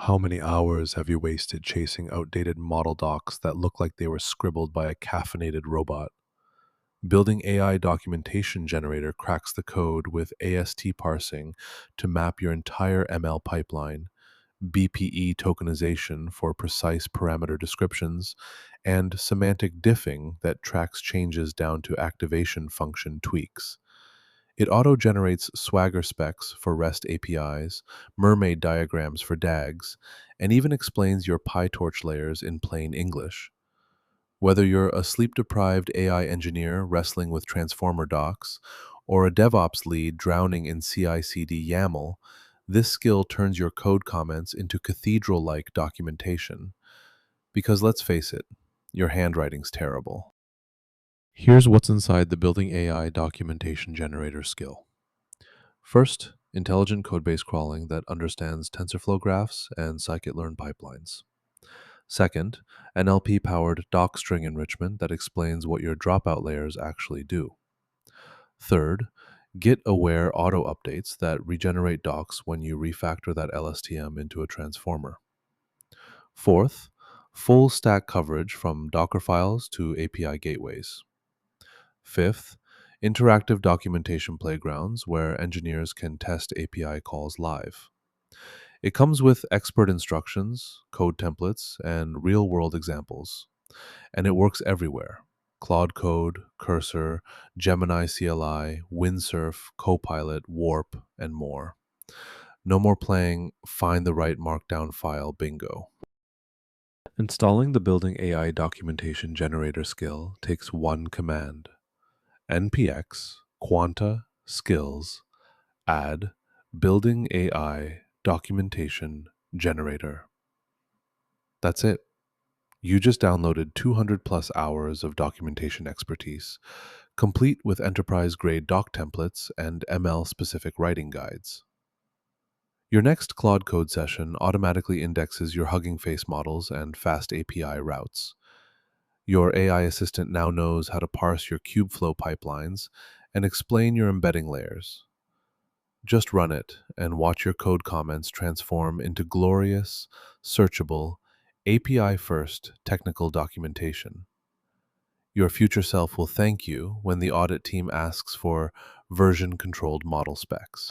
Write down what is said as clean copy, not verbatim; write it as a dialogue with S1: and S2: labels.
S1: How many hours have you wasted chasing outdated model docs that look like they were scribbled by a caffeinated robot? Building AI documentation generator cracks the code with AST parsing to map your entire ML pipeline, BPE tokenization for precise parameter descriptions, and semantic diffing that tracks changes down to activation function tweaks. It auto-generates Swagger specs for REST APIs, mermaid diagrams for DAGs, and even explains your PyTorch layers in plain English. Whether you're a sleep-deprived AI engineer wrestling with transformer docs, or a DevOps lead drowning in CI/CD YAML, this skill turns your code comments into cathedral-like documentation. Because let's face it, your handwriting's terrible. Here's what's inside the Building AI Documentation Generator skill. First, intelligent codebase crawling that understands TensorFlow graphs and scikit-learn pipelines. Second, NLP-powered docstring enrichment that explains what your dropout layers actually do. Third, Git-aware auto updates that regenerate docs when you refactor that LSTM into a transformer. Fourth, full stack coverage from Docker files to API gateways. Fifth, interactive documentation playgrounds where engineers can test API calls live. It comes with expert instructions, code templates, and real world examples. And it works everywhere: Claude Code, Cursor, Gemini CLI, Windsurf, Copilot, Warp, and more. No more playing find the right markdown file bingo. Installing the Building AI Documentation Generator skill takes one command: npx quanta-skills add Building AI Documentation Generator. That's it. You just downloaded 200 plus hours of documentation expertise, complete with enterprise-grade doc templates and ML-specific writing guides. Your next Claude Code session automatically indexes your Hugging Face models and fast API routes. Your AI assistant now knows how to parse your Kubeflow pipelines and explain your embedding layers. Just run it and watch your code comments transform into glorious, searchable, API-first technical documentation. Your future self will thank you when the audit team asks for version-controlled model specs.